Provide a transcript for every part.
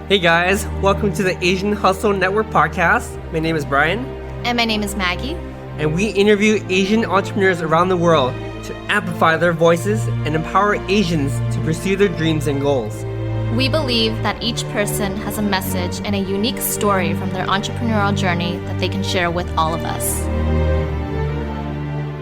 Hey guys, welcome to the Asian Hustle Network podcast. My name is Brian. And my name is Maggie. And we interview Asian entrepreneurs around the world to amplify their voices and empower Asians to pursue their dreams and goals. We believe that each person has a message and a unique story from their entrepreneurial journey that they can share with all of us.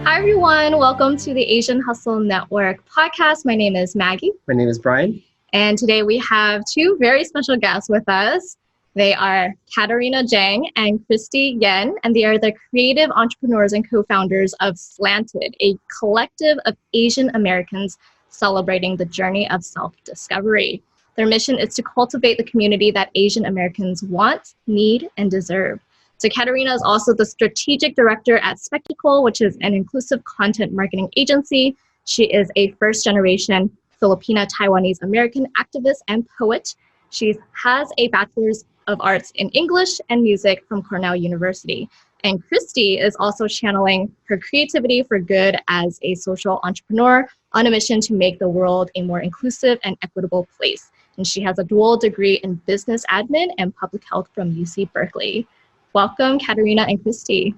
Hi everyone, welcome to the Asian Hustle Network podcast. My name is Maggie. My name is Brian. And today we have two very special guests with us. They are Katerina Jeng and Krystie, and they are the creative entrepreneurs and co-founders of Slant'd, a collective of Asian Americans celebrating the journey of self-discovery. Their mission is to cultivate the community that Asian Americans want, need, and deserve. So Katerina is also the strategic director at Spectacle, which is an inclusive content marketing agency. She is a first-generation Filipina Taiwanese American activist and poet. She has a Bachelor's of Arts in English and Music from Cornell University. And Krystie is also channeling her creativity for good as a social entrepreneur on a mission to make the world a more inclusive and equitable place. And she has a dual degree in business admin and public health from UC Berkeley. Welcome, Katerina and Krystie.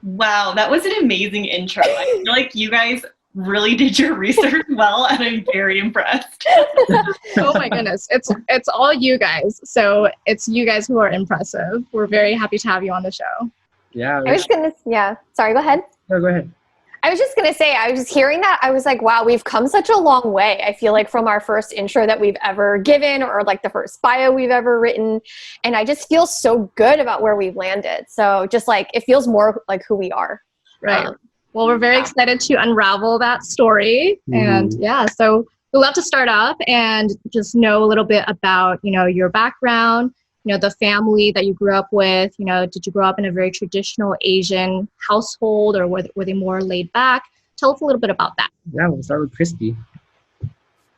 Wow, that was an amazing intro. I feel like you guys really did your research well, and I'm very impressed. Oh my goodness, it's all you guys. So it's you guys who are impressive. We're very happy to have you on the show. Yeah. Sorry, go ahead. No, go ahead. I was just going to say, I was hearing that. I was like, wow, we've come such a long way. I feel like from our first intro that we've ever given or like the first bio we've ever written. And I just feel so good about where we've landed. So just like, it feels more like who we are. Right. Well, we're very excited to unravel that story. And so we'd love to start off and just know a little bit about, your background, the family that you grew up with. Did you grow up in a very traditional Asian household, or were they more laid back? Tell us a little bit about that. Yeah, we'll start with Krystie.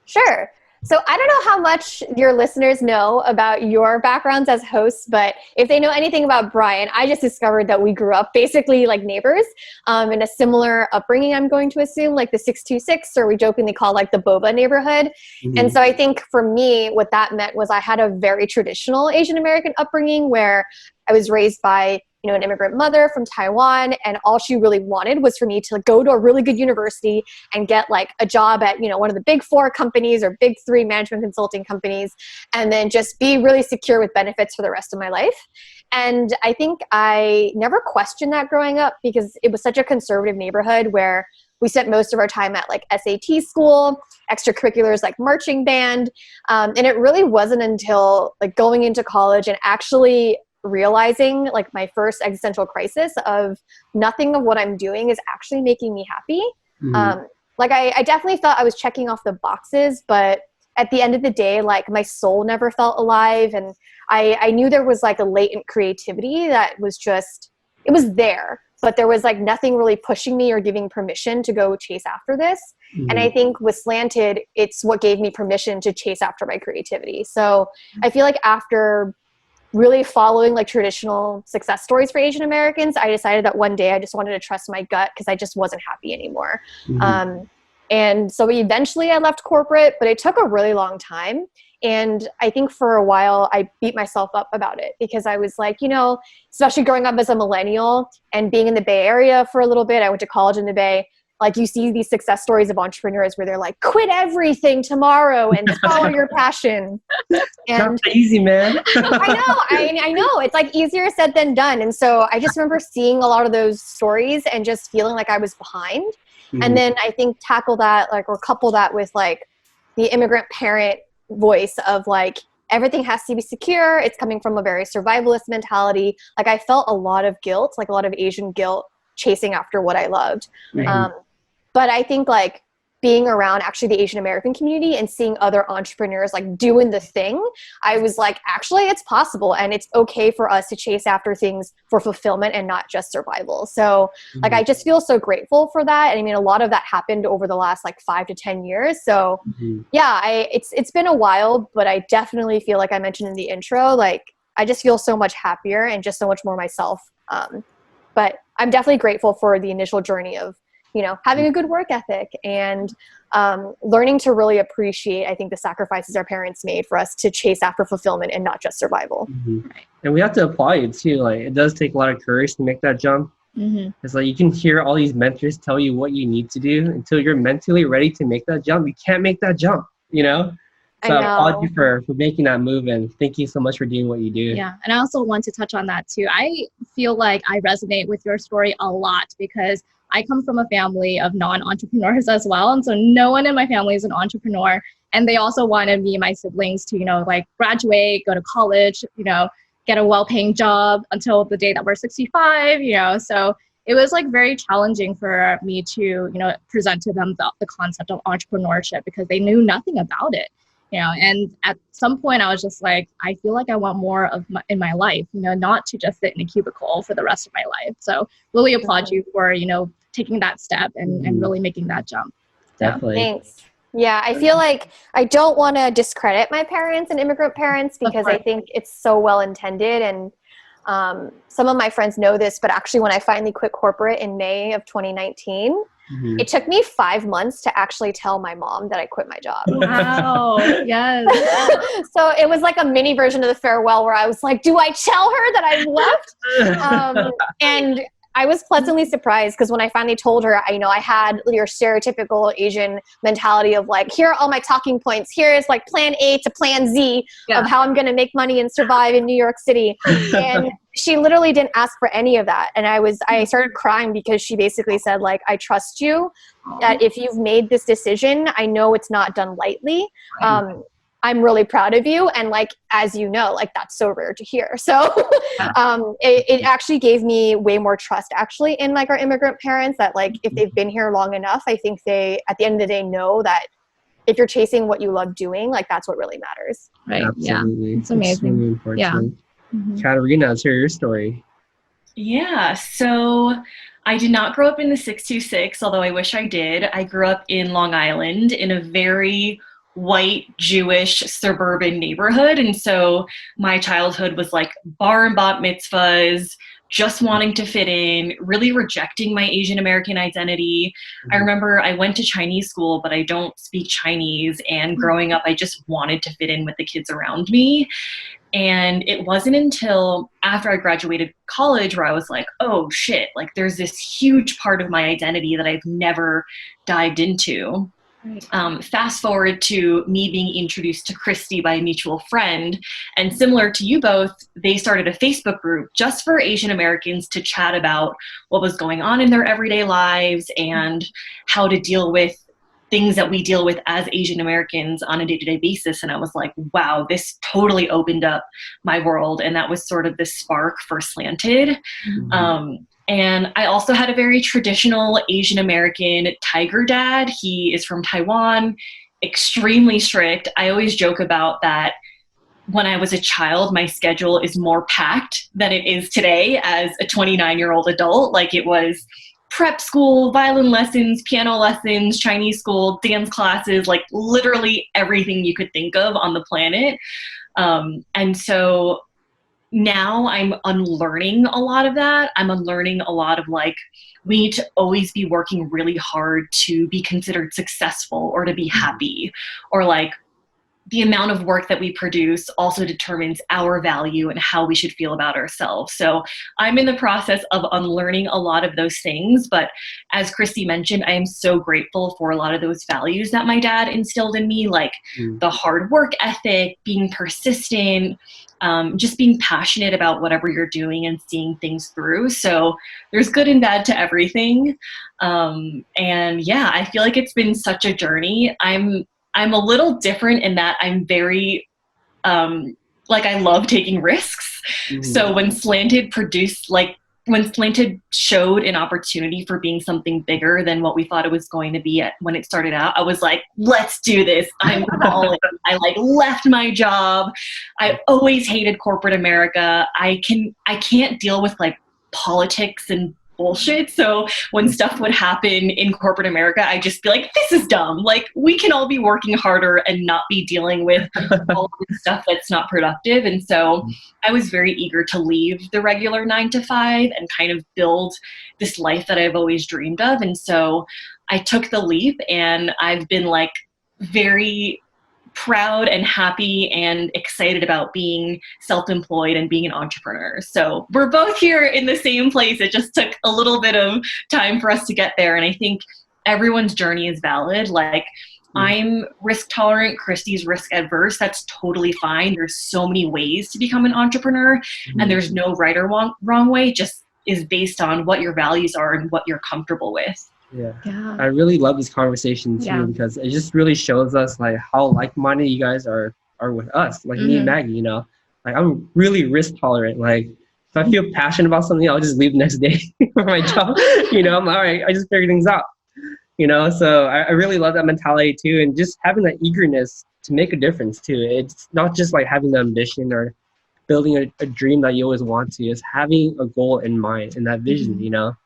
Sure. So I don't know how much your listeners know about your backgrounds as hosts, but if they know anything about Brian, I just discovered that we grew up basically like neighbors in a similar upbringing, I'm going to assume, like the 626, or we jokingly call like the boba neighborhood. Mm-hmm. And so I think for me, what that meant was I had a very traditional Asian American upbringing where I was raised by an immigrant mother from Taiwan, and all she really wanted was for me to go to a really good university and get like a job at, one of the big 4 companies or big 3 management consulting companies, and then just be really secure with benefits for the rest of my life. And I think I never questioned that growing up because it was such a conservative neighborhood where we spent most of our time at like SAT school, extracurriculars like marching band. And it really wasn't until like going into college and actually realizing like my first existential crisis of nothing of what I'm doing is actually making me happy. Mm-hmm. I definitely thought I was checking off the boxes, but at the end of the day, like my soul never felt alive. And I knew there was like a latent creativity that was just, it was there, but there was like nothing really pushing me or giving permission to go chase after this. Mm-hmm. And I think with Slant'd, it's what gave me permission to chase after my creativity. So I feel like after really following like traditional success stories for Asian Americans, I decided that one day I just wanted to trust my gut because I just wasn't happy anymore. Mm-hmm. And so eventually I left corporate, but it took a really long time. And I think for a while I beat myself up about it because I was like, especially growing up as a millennial and being in the Bay Area for a little bit, I went to college in the Bay. Like you see these success stories of entrepreneurs where they're like, quit everything tomorrow and follow your passion. And not easy, man. I know. It's like easier said than done. And so I just remember seeing a lot of those stories and just feeling like I was behind. Mm-hmm. And then I think tackle that or couple that with like the immigrant parent voice of like, everything has to be secure. It's coming from a very survivalist mentality. Like I felt a lot of guilt, like a lot of Asian guilt chasing after what I loved. Mm-hmm. But I think like being around actually the Asian American community and seeing other entrepreneurs like doing the thing, I was like, actually it's possible and it's okay for us to chase after things for fulfillment and not just survival. So like, I just feel so grateful for that. And I mean, a lot of that happened over the last like 5 to 10 years. So it's been a while, but I definitely feel like I mentioned in the intro, like I just feel so much happier and just so much more myself. But I'm definitely grateful for the initial journey of having a good work ethic and learning to really appreciate, I think, the sacrifices our parents made for us to chase after fulfillment and not just survival. Mm-hmm. And we have to apply it too. Like, it does take a lot of courage to make that jump. Mm-hmm. It's like you can hear all these mentors tell you what you need to do until you're mentally ready to make that jump. You can't make that jump, So I applaud you for making that move, and thank you so much for doing what you do. Yeah, and I also want to touch on that too. I feel like I resonate with your story a lot because I come from a family of non-entrepreneurs as well. And so no one in my family is an entrepreneur. And they also wanted me and my siblings to, graduate, go to college, get a well-paying job until the day that we're 65, So it was very challenging for me to, present to them the concept of entrepreneurship because they knew nothing about it. And at some point I was just like, I feel like I want more in my life, not to just sit in a cubicle for the rest of my life. So really applaud you for, taking that step and really making that jump. Definitely. Thanks. Yeah, I feel like I don't want to discredit my parents and immigrant parents because I think it's so well intended. And some of my friends know this, but actually when I finally quit corporate in May of 2019, it took me 5 months to actually tell my mom that I quit my job. Wow. Yes. So it was like a mini version of the farewell where I was like, do I tell her that I left? And I was pleasantly surprised because when I finally told her, I had your stereotypical Asian mentality of here are all my talking points. Here is plan A to plan Z of how I'm going to make money and survive in New York City. And she literally didn't ask for any of that. And I started crying because she basically said, I trust you that if you've made this decision, I know it's not done lightly. I'm really proud of you. And as you know, that's so rare to hear. So it actually gave me way more trust actually in our immigrant parents that if they've been here long enough, I think they, at the end of the day, know that if you're chasing what you love doing, that's what really matters. Right. Absolutely. Yeah. It's amazing. Important. Yeah. Katerina, let's hear your story. Yeah. So I did not grow up in the 626, although I wish I did. I grew up in Long Island in a very white Jewish suburban neighborhood. And so my childhood was bar and bat mitzvahs, just wanting to fit in, really rejecting my Asian American identity. I remember I went to Chinese school, but I don't speak Chinese. And growing up, I just wanted to fit in with the kids around me. And it wasn't until after I graduated college where I was like, oh shit, there's this huge part of my identity that I've never dived into. Fast forward to me being introduced to Krystie by a mutual friend, and similar to you both, they started a Facebook group just for Asian Americans to chat about what was going on in their everyday lives and how to deal with things that we deal with as Asian Americans on a day-to-day basis. And I was like, wow, this totally opened up my world. And that was sort of the spark for Slant'd. And I also had a very traditional Asian American tiger dad. He is from Taiwan, extremely strict. I always joke about that. When I was a child, my schedule is more packed than it is today as a 29-year-old adult. It was prep school, violin lessons, piano lessons, Chinese school, dance classes, literally everything you could think of on the planet. And so now I'm unlearning a lot of that. I'm unlearning a lot of we need to always be working really hard to be considered successful or to be happy, or the amount of work that we produce also determines our value and how we should feel about ourselves. So I'm in the process of unlearning a lot of those things. But as Krystie mentioned, I am so grateful for a lot of those values that my dad instilled in me, the hard work ethic, being persistent, just being passionate about whatever you're doing and seeing things through. So there's good and bad to everything. And yeah, I feel like it's been such a journey. I'm a little different in that I'm very, I love taking risks. So when Slant'd produced, when Slant'd showed an opportunity for being something bigger than what we thought it was going to be when it started out, I was like, let's do this. I'm all in. I left my job. I always hated corporate America. I can't deal with politics and bullshit. So when stuff would happen in corporate America, I'd just be like, this is dumb. Like, we can all be working harder and not be dealing with all of this stuff that's not productive. And so I was very eager to leave the regular 9 to 5 and kind of build this life that I've always dreamed of. And so I took the leap, and I've been like very proud and happy and excited about being self-employed and being an entrepreneur. So we're both here in the same place. It just took a little bit of time for us to get there. And I think everyone's journey is valid. Like, I'm risk tolerant, Krystie's risk adverse. That's totally fine. There's so many ways to become an entrepreneur, and there's no right or wrong way. It just is based on what your values are and what you're comfortable with. Yeah. I really love this conversation too, because it just really shows us like how like-minded you guys are with us, like me and Maggie, you know. Like, I'm really risk tolerant. Like, if I feel passionate about something, I'll just leave the next day for my job. You know, I'm all right, I just figure things out. You know, so I really love that mentality too, and just having that eagerness to make a difference too. It's not just like having the ambition or building a dream that you always want to. It's having a goal in mind and that vision, you know.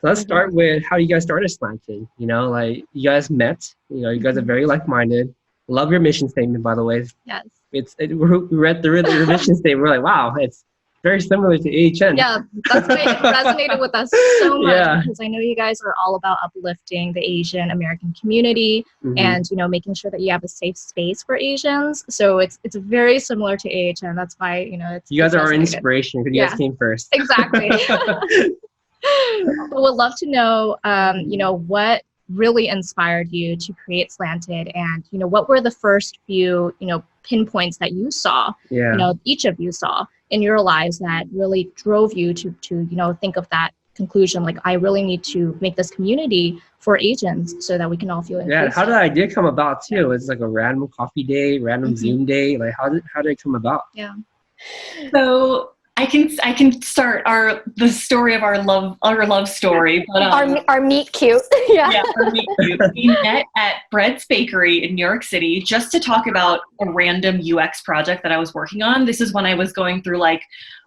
So let's start with how you guys started Slant'd. You know, like, you guys met, you know, you guys are very like-minded. Love your mission statement, by the way. Yes. We read the mission statement. We're like, wow, it's very similar to AHN. Yeah, that's why it resonated with us so much, because I know you guys are all about uplifting the Asian American community and, you know, making sure that you have a safe space for Asians. So it's very similar to AHN. That's why, you know, you guys are our inspiration, because you guys came first. Exactly. But would love to know, you know, what really inspired you to create Slant'd, and, you know, what were the first few, you know, pinpoints that you saw, you know, each of you saw in your lives that really drove you to, you know, think of that conclusion, like, I really need to make this community for Asians so that we can all feel inclusive. Yeah, how did the idea come about too? It's like a random coffee day, random Zoom day. Like, how did it come about? Yeah. So I can start the story of our love story, but our meet cute. Yeah, our meet cute. We met at Bread's Bakery in New York City just to talk about a random UX project that I was working on. This is when I was going through like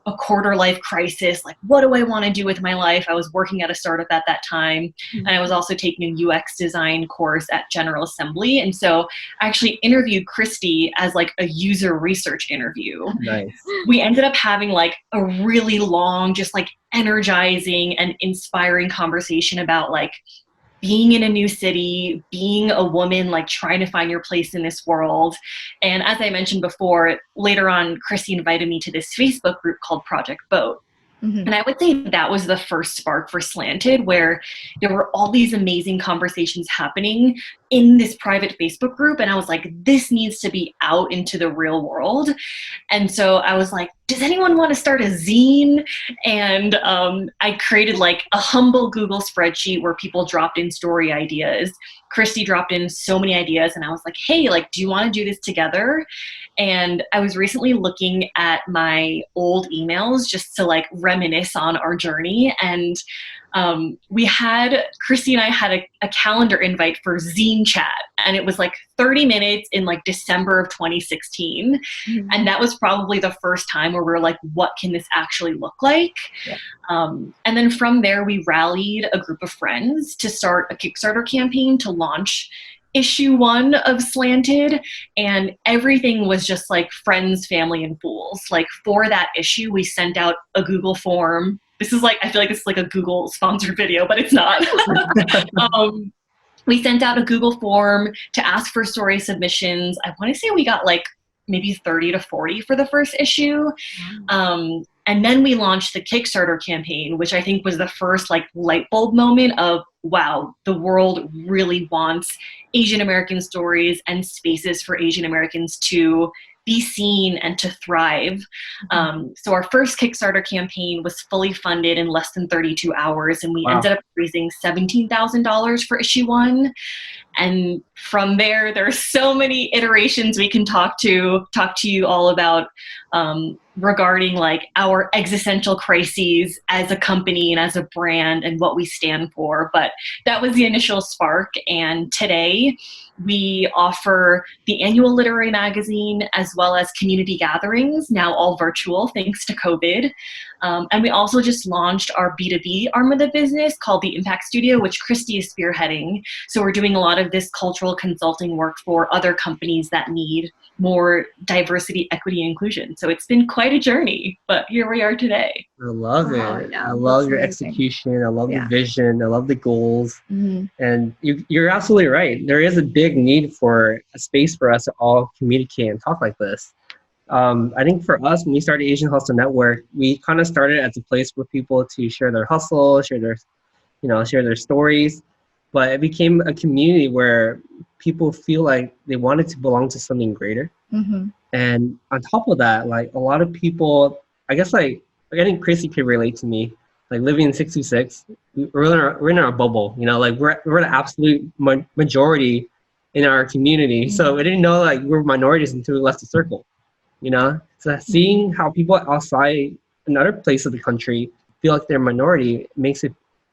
a quarter life crisis. Like, what do I want to do with my life? I was working at a startup at that time, and I was also taking a UX design course at General Assembly. And so I actually interviewed Krystie as like a user research interview. Nice. We ended up having like a really long, just like energizing and inspiring conversation about like being in a new city, being a woman, like trying to find your place in this world. And as I mentioned before, later on, Krystie invited me to this Facebook group called Project Boat. And I would say that was the first spark for Slant'd, where there were all these amazing conversations happening in this private Facebook group. And I was like, this needs to be out into the real world. And so I was like, does anyone want to start a zine? And I created like a humble Google spreadsheet where people dropped in story ideas. Krystie dropped in so many ideas, and I was like, hey, like, do you want to do this together? And I was recently looking at my old emails just to like reminisce on our journey. And Krystie and I had a calendar invite for Zine Chat, and it was like 30 minutes in like December of 2016. And that was probably the first time where we were like, what can this actually look like? Yeah. And then from there, we rallied a group of friends to start a Kickstarter campaign to launch issue 1 of Slant'd, and everything was just like friends, family, and fools. Like, for that issue, we sent out a Google form. This is like, I feel like it's like a Google sponsored video, but it's not. We sent out a Google form to ask for story submissions. I want to say we got like maybe 30 to 40 for the first issue. And then we launched the Kickstarter campaign, which I think was the first like light bulb moment of, wow, the world really wants Asian American stories and spaces for Asian Americans to be seen and to thrive. So our first Kickstarter campaign was fully funded in less than 32 hours, and we ended up raising $17,000 for issue 1. And from there are so many iterations we can talk to you all about regarding like our existential crises as a company and as a brand and what we stand for. But that was the initial spark. And today we offer the annual literary magazine as well as community gatherings, now all virtual thanks to COVID. And we also just launched our B2B arm of the business called the Impact Studio, which Krystie is spearheading. So we're doing a lot of this cultural consulting work for other companies that need more diversity, equity, and inclusion. So it's been quite a journey, but here we are today. I love it. Yeah, I love your amazing. execution. I love Yeah. the vision. I love the goals. Mm-hmm. And you're absolutely right. There is a big need for a space for us to all communicate and talk like this. I think for us, when we started Asian Hustle Network, we kind of started as a place for people to share their hustle, share their stories. But it became a community where people feel like they wanted to belong to something greater. Mm-hmm. And on top of that, like a lot of people, I guess like I think Krystie could relate to me. Like living in 626, we're in our bubble, like we're the absolute majority in our community. Mm-hmm. So we didn't know like we're minorities until we left the circle, So seeing how people outside another place of the country feel like they're a minority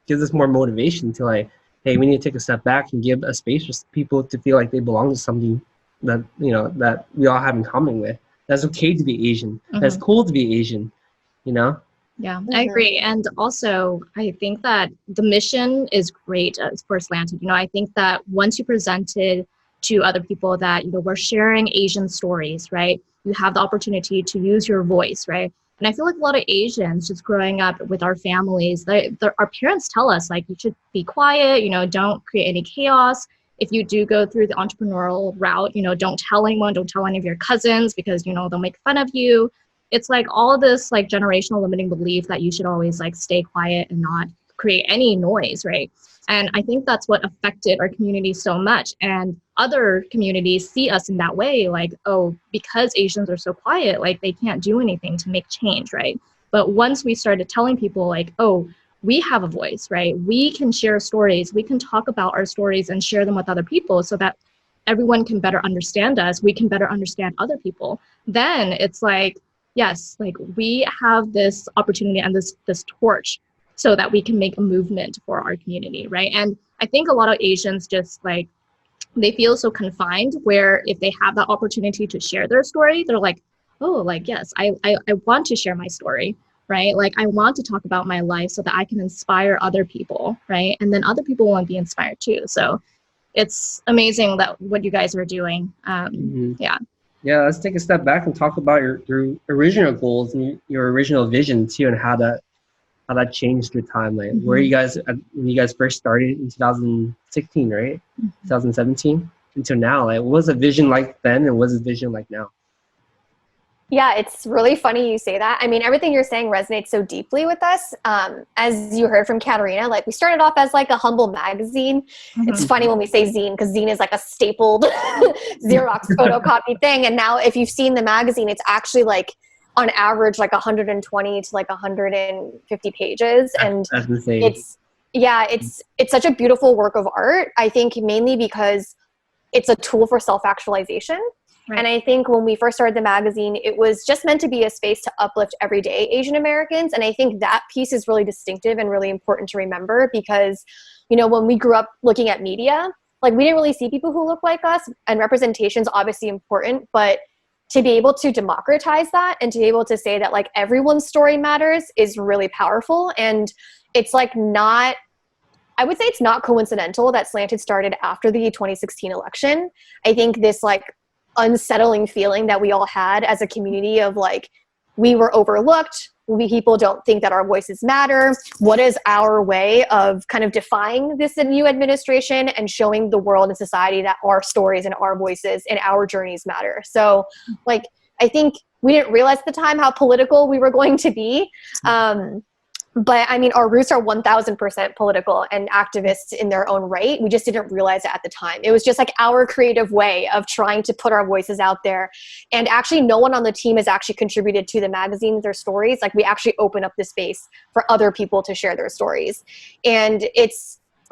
gives us more motivation to like, hey, we need to take a step back and give a space for people to feel like they belong to something that, that we all have in common with. That's okay to be Asian. Mm-hmm. That's cool to be Asian, Yeah, I agree. And also, I think that the mission is great for Slant'd. I think that once you presented to other people that, we're sharing Asian stories, right? You have the opportunity to use your voice, right? And I feel like a lot of Asians just growing up with our families, our parents tell us like, you should be quiet, don't create any chaos. If you do go through the entrepreneurial route, don't tell anyone, don't tell any of your cousins because, they'll make fun of you. It's like all this like generational limiting belief that you should always like stay quiet and not create any noise, right? And I think that's what affected our community so much. And other communities see us in that way, like, oh, because Asians are so quiet, like they can't do anything to make change, right? But once we started telling people like, oh, we have a voice, right? We can share stories. We can talk about our stories and share them with other people so that everyone can better understand us. We can better understand other people. Then it's like, yes, like we have this opportunity and this torch so that we can make a movement for our community, right? And I think a lot of Asians just like, they feel so confined where if they have that opportunity to share their story, they're like, oh, like, yes, I want to share my story, right? Like I want to talk about my life so that I can inspire other people, right? And then other people want to be inspired too. So it's amazing that what you guys are doing. Yeah, let's take a step back and talk about your original goals and your original vision too, and how that changed through time. Like, where you guys when you guys first started in 2016, right? 2017 until now. Like, what was the vision like then, and what's the vision like now? Yeah, it's really funny you say that. I mean, everything you're saying resonates so deeply with us. As you heard from Katerina, like we started off as like a humble magazine. It's funny when we say zine because zine is like a stapled Xerox photocopy thing. And now if you've seen the magazine, it's actually like on average like 120 to like 150 pages. And that's insane. It's such a beautiful work of art. I think mainly because it's a tool for self-actualization. Right. And I think when we first started the magazine, it was just meant to be a space to uplift everyday Asian Americans. And I think that piece is really distinctive and really important to remember because, when we grew up looking at media, like we didn't really see people who look like us, and representation is obviously important, but to be able to democratize that and to be able to say that like everyone's story matters is really powerful. And it's like I would say it's not coincidental that Slant'd started after the 2016 election. I think this like unsettling feeling that we all had as a community of like, we were overlooked. People don't think that our voices matter. What is our way of kind of defying this new administration and showing the world and society that our stories and our voices and our journeys matter? So like, I think we didn't realize at the time how political we were going to be. But I mean, our roots are 1000% political and activists in their own right. We just didn't realize it at the time. It was just like our creative way of trying to put our voices out there. And actually no one on the team has actually contributed to the magazine, their stories. Like we actually open up the space for other people to share their stories. And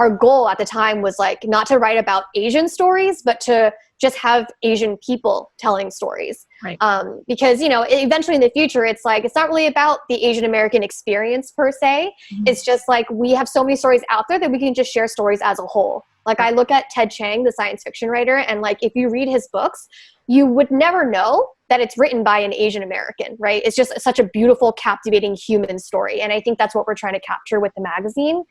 our goal at the time was like not to write about Asian stories, but to just have Asian people telling stories. Right. Because, eventually in the future, it's like, it's not really about the Asian American experience per se. Mm-hmm. It's just like, we have so many stories out there that we can just share stories as a whole. Like I look at Ted Chiang, the science fiction writer, and like if you read his books, you would never know that it's written by an Asian American, right? It's just such a beautiful, captivating human story. And I think that's what we're trying to capture with the magazine.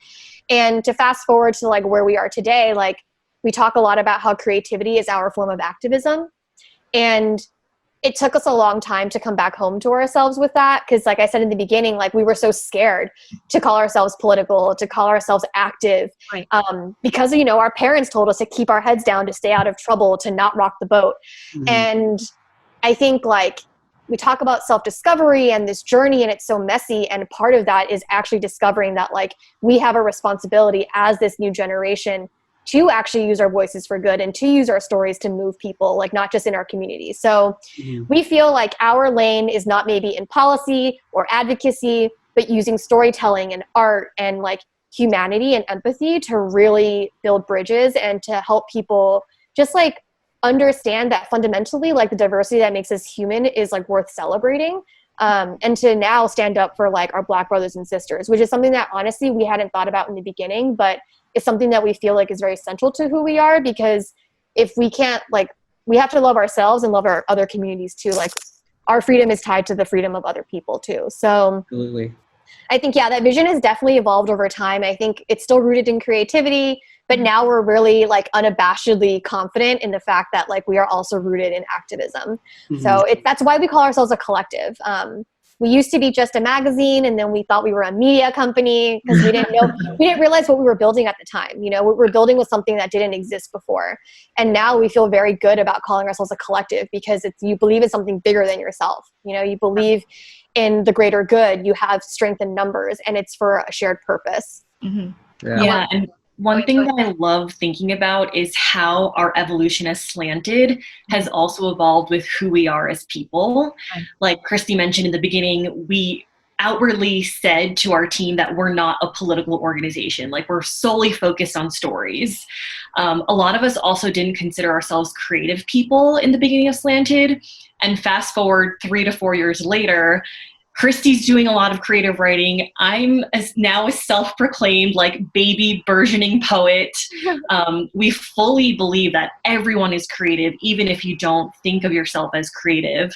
And to fast forward to like where we are today, like we talk a lot about how creativity is our form of activism. And it took us a long time to come back home to ourselves with that. Because like I said in the beginning, like we were so scared to call ourselves political, to call ourselves active, Right. Because, you know, our parents told us to keep our heads down, to stay out of trouble, to not rock the boat. Mm-hmm. And I think like we talk about self-discovery and this journey, and it's so messy. And part of that is actually discovering that like we have a responsibility as this new generation to actually use our voices for good and to use our stories to move people, like not just in our community. So we feel like our lane is not maybe in policy or advocacy, but using storytelling and art and like humanity and empathy to really build bridges and to help people just like understand that fundamentally, like the diversity that makes us human is like worth celebrating. And to now stand up for like our Black brothers and sisters, which is something that honestly we hadn't thought about in the beginning, but it's something that we feel like is very central to who we are, because if we can't, like, we have to love ourselves and love our other communities too. Like our freedom is tied to the freedom of other people too. So absolutely. I think, yeah, that vision has definitely evolved over time. I think it's still rooted in creativity, but now we're really like unabashedly confident in the fact that like we are also rooted in activism. Mm-hmm. So that's why we call ourselves a collective. We used to be just a magazine, and then we thought we were a media company because we didn't realize what we were building at the time. You know, what we're building was something that didn't exist before. And now we feel very good about calling ourselves a collective because you believe in something bigger than yourself. You know, you believe in the greater good, you have strength in numbers, and it's for a shared purpose. Mm-hmm. Yeah. And one thing that I love thinking about is how our evolution as Slant'd has also evolved with who we are as people. Like Krystie mentioned in the beginning, we outwardly said to our team that we're not a political organization. Like we're solely focused on stories. A lot of us also didn't consider ourselves creative people in the beginning of Slant'd. And fast forward 3 to 4 years later, Krystie's doing a lot of creative writing. I'm now a self-proclaimed like baby burgeoning poet. We fully believe that everyone is creative, even if you don't think of yourself as creative.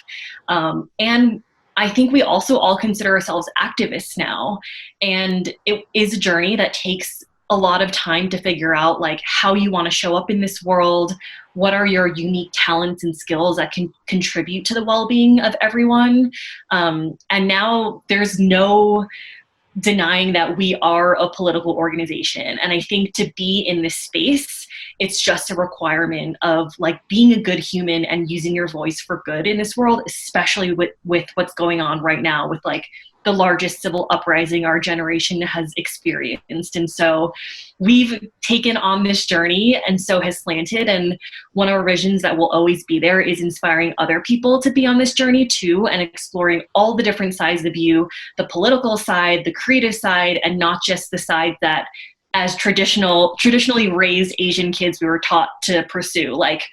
And I think we also all consider ourselves activists now. And it is a journey that takes a lot of time to figure out like how you want to show up in this world. What are your unique talents and skills that can contribute to the well-being of everyone? And now there's no denying that we are a political organization. And I think to be in this space, it's just a requirement of like being a good human and using your voice for good in this world, especially with what's going on right now with like the largest civil uprising our generation has experienced. And so we've taken on this journey, and so has Slant'd. And one of our visions that will always be there is inspiring other people to be on this journey too, and exploring all the different sides of you, the political side, the creative side, and not just the side that as traditionally raised Asian kids we were taught to pursue, like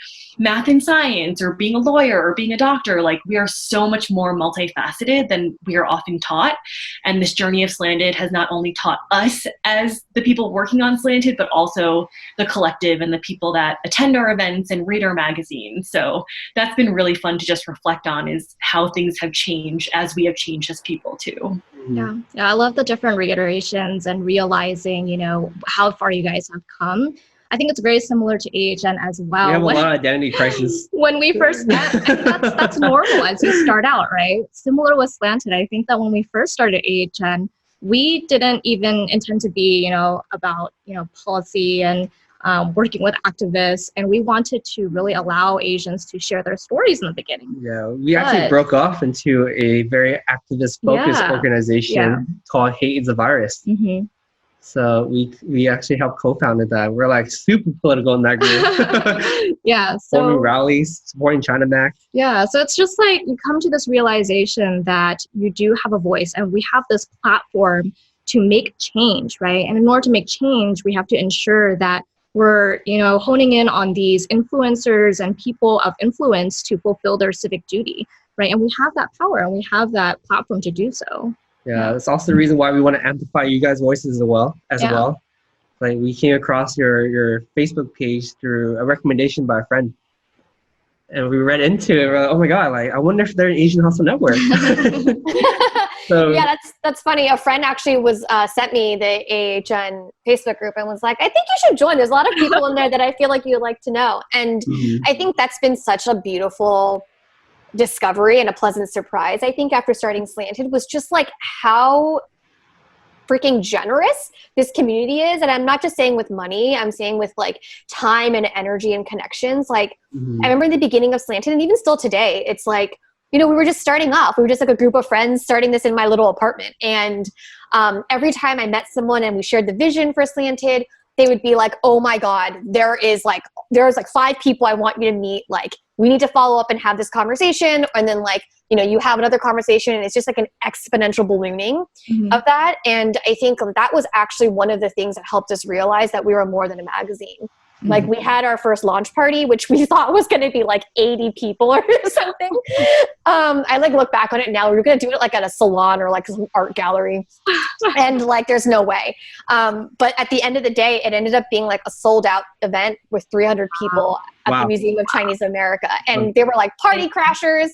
math and science or being a lawyer or being a doctor. Like we are so much more multifaceted than we are often taught. And this journey of Slant'd has not only taught us as the people working on Slant'd, but also the collective and the people that attend our events and read our magazine. So that's been really fun to just reflect on, is how things have changed as we have changed as people too. Yeah, I love the different reiterations and realizing, you know, how far you guys have come. I think it's very similar to AHN as well. We have a lot of identity crisis. When we first met, I think that's normal as you start out, right? Similar with Slant'd, I think that when we first started AHN, we didn't even intend to be, you know, about, you know, policy and working with activists, and we wanted to really allow Asians to share their stories in the beginning. Yeah, we actually broke off into a very activist-focused organization called Hate is a Virus. Mm-hmm. So we actually helped co-founded that. We're like super political in that group. So holding rallies, supporting China Mac. Yeah, so it's just like you come to this realization that you do have a voice, and we have this platform to make change, right? And in order to make change, we have to ensure that we're, you know, honing in on these influencers and people of influence to fulfill their civic duty, right? And we have that power and we have that platform to do so. Yeah, that's also the reason why we want to amplify you guys' voices as well. Like we came across your Facebook page through a recommendation by a friend. And we read into it. We're like, oh my God, like, I wonder if they're an Asian Hustle Network. So yeah, that's funny. A friend actually was sent me the AHN Facebook group and was like, I think you should join. There's a lot of people in there that I feel like you'd like to know. And I think that's been such a beautiful discovery and a pleasant surprise. I think after starting Slant'd was just like how freaking generous this community is. And I'm not just saying with money, I'm saying with like time and energy and connections. Like I remember in the beginning of Slant'd, and even still today, it's like, you know, we were just starting off. We were just like a group of friends starting this in my little apartment. And every time I met someone and we shared the vision for Slant'd, they would be like, oh my God, there's like 5 people I want you to meet. Like, we need to follow up and have this conversation. And then like, you know, you have another conversation and it's just like an exponential ballooning of that. And I think that was actually one of the things that helped us realize that we were more than a magazine. Like we had our first launch party, which we thought was going to be like 80 people or something. I like look back on it now. We were going to do it like at a salon or like some art gallery, and like there's no way. But at the end of the day, it ended up being like a sold out event with 300 people at the Museum of Chinese America, and they were like party crashers.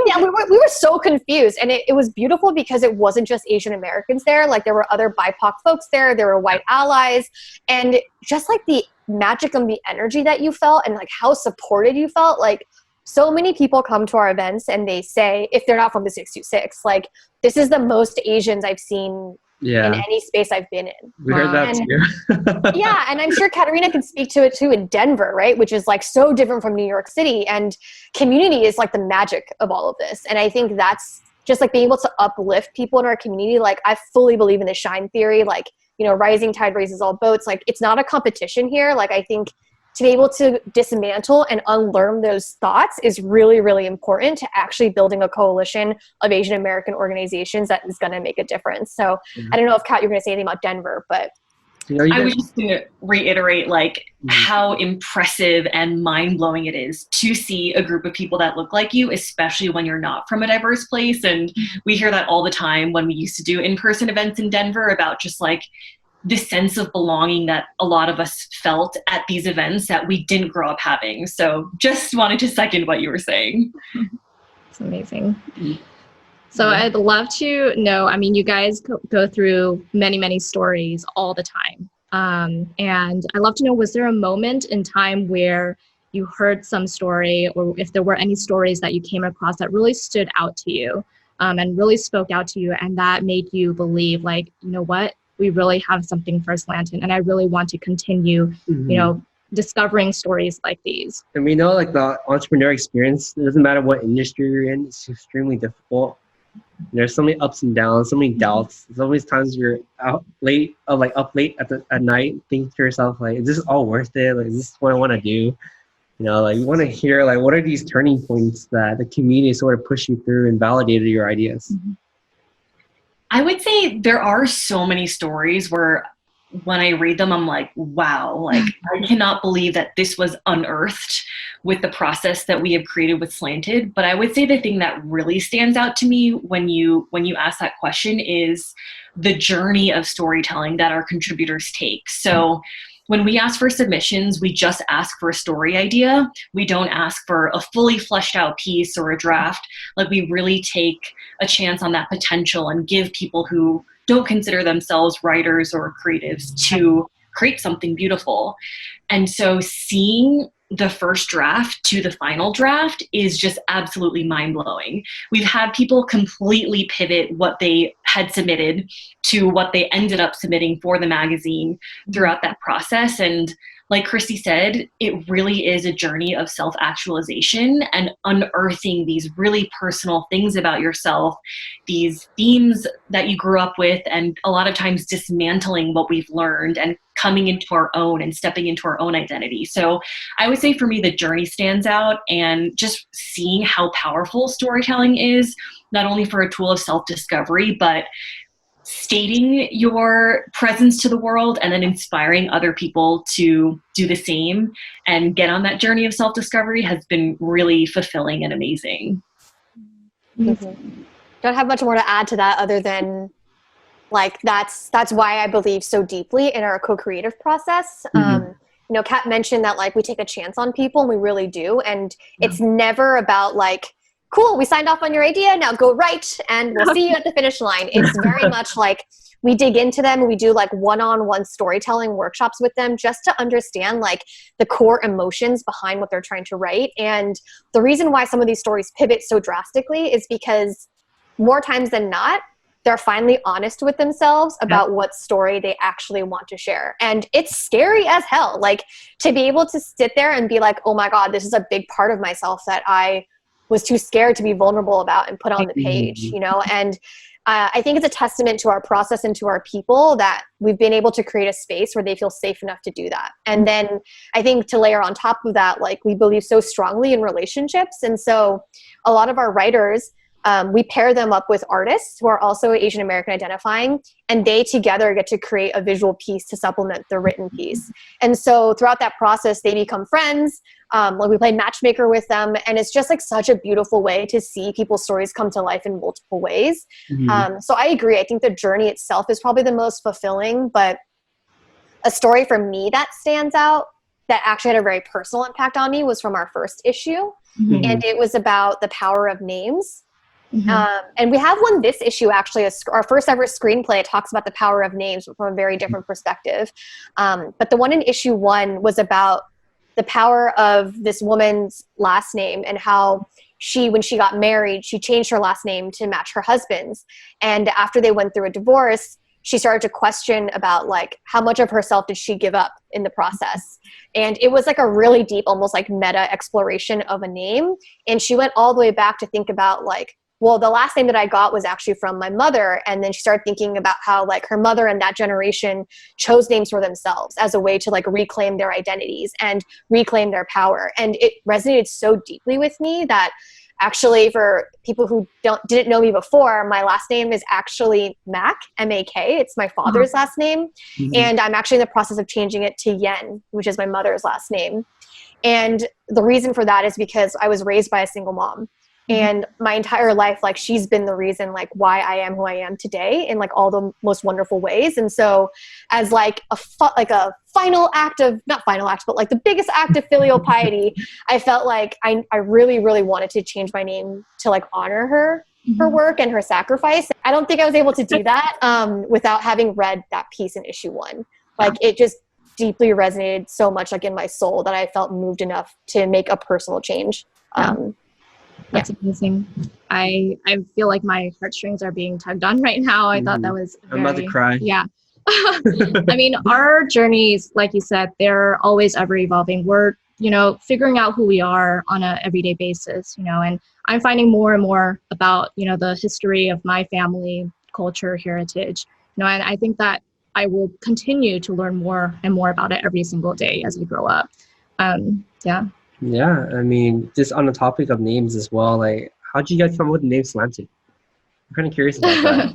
Yeah, we were so confused, and it was beautiful because it wasn't just Asian Americans there. Like there were other BIPOC folks there. There were white allies, and just like the magic and the energy that you felt and like how supported you felt. Like so many people come to our events and they say, if they're not from the 626, like this is the most Asians I've seen in any space I've been in. We heard that too. Yeah, and I'm sure Katerina can speak to it too in Denver, right? Which is like so different from New York City, and community is like the magic of all of this. And I think that's just like being able to uplift people in our community. Like I fully believe in the shine theory, like, you know, rising tide raises all boats. Like it's not a competition here. Like I think to be able to dismantle and unlearn those thoughts is really, really important to actually building a coalition of Asian American organizations that is going to make a difference. So I don't know if Kat, you're going to say anything about Denver, but I was just going to reiterate like how impressive and mind-blowing it is to see a group of people that look like you, especially when you're not from a diverse place. And we hear that all the time when we used to do in-person events in Denver about just like this sense of belonging that a lot of us felt at these events that we didn't grow up having. So just wanted to second what you were saying. It's amazing. So I'd love to know, I mean, you guys go through many, many stories all the time. And I'd love to know, was there a moment in time where you heard some story, or if there were any stories that you came across that really stood out to you and really spoke out to you, and that made you believe like, you know what, we really have something for Slant'd, and I really want to continue, you know, discovering stories like these. And we know like the entrepreneur experience, it doesn't matter what industry you're in, it's extremely difficult. There's so many ups and downs, so many doubts. There's always times you're up late at night, thinking to yourself like, is this all worth it? Like, is this what I want to do? You know, like you want to hear like, what are these turning points that the community sort of pushed you through and validated your ideas? I would say there are so many stories where when I read them, I'm like, wow, like I cannot believe that this was unearthed with the process that we have created with Slant'd. But I would say the thing that really stands out to me when you ask that question is the journey of storytelling that our contributors take. So when we ask for submissions, we just ask for a story idea. We don't ask for a fully fleshed out piece or a draft. Like we really take a chance on that potential and give people who don't consider themselves writers or creatives to create something beautiful. And so seeing the first draft to the final draft is just absolutely mind-blowing. We've had people completely pivot what they had submitted to what they ended up submitting for the magazine throughout that process. And like Krystie said, it really is a journey of self-actualization and unearthing these really personal things about yourself, these themes that you grew up with, and a lot of times dismantling what we've learned and coming into our own and stepping into our own identity. So I would say for me, the journey stands out, and just seeing how powerful storytelling is, not only for a tool of self-discovery, but stating your presence to the world and then inspiring other people to do the same and get on that journey of self-discovery has been really fulfilling and amazing. Don't have much more to add to that other than Like that's why I believe so deeply in our co-creative process. You know, Kat mentioned that like we take a chance on people, and we really do. And it's never about like, cool, we signed off on your idea, now go write and we'll see you at the finish line. It's very much like we dig into them and we do like one-on-one storytelling workshops with them just to understand like the core emotions behind what they're trying to write. And the reason why some of these stories pivot so drastically is because more times than not, they're finally honest with themselves about what story they actually want to share. And it's scary as hell. Like to be able to sit there and be like, oh my God, this is a big part of myself that I was too scared to be vulnerable about and put on the page, you know? And I think it's a testament to our process and to our people that we've been able to create a space where they feel safe enough to do that. And then I think to layer on top of that, like we believe so strongly in relationships. And so a lot of our writers, we pair them up with artists who are also Asian American identifying, and they together get to create a visual piece to supplement the written piece. And so throughout that process, they become friends. Like we play matchmaker with them, and it's just like such a beautiful way to see people's stories come to life in multiple ways. So I agree. I think the journey itself is probably the most fulfilling, but a story for me that stands out that actually had a very personal impact on me was from our first issue. And it was about the power of names. And we have one this issue, actually, our first ever screenplay talks about the power of names from a very different perspective. But the one in issue 1 was about the power of this woman's last name and how she, when she got married, she changed her last name to match her husband's. And after they went through a divorce, she started to question about like how much of herself did she give up in the process. And it was like a really deep, almost like meta exploration of a name. And she went all the way back to think about like, well, the last name that I got was actually from my mother. And then she started thinking about how like her mother and that generation chose names for themselves as a way to like reclaim their identities and reclaim their power. And it resonated so deeply with me that actually for people who didn't know me before, my last name is actually Mack, M-A-K. It's my father's last name. And I'm actually in the process of changing it to Yen, which is my mother's last name. And the reason for that is because I was raised by a single mom. And my entire life, like she's been the reason like why I am who I am today in like all the most wonderful ways. And so as like a final act of, not final act, but like the biggest act of filial piety, I felt like I really, really wanted to change my name to like honor her work and her sacrifice. I don't think I was able to do that without having read that piece in issue 1. Like it just deeply resonated so much like in my soul that I felt moved enough to make a personal change. That's amazing. I feel like my heartstrings are being tugged on right now. I thought that was I'm about to cry. Yeah. I mean, our journeys, like you said, they're always ever evolving. We're, you know, figuring out who we are on an everyday basis, you know, and I'm finding more and more about, you know, the history of my family, culture, heritage, you know, and I think that I will continue to learn more and more about it every single day as I grow up. Yeah, I mean, just on the topic of names as well, like, how'd you guys come up with the name Slant'd? I'm kind of curious about that.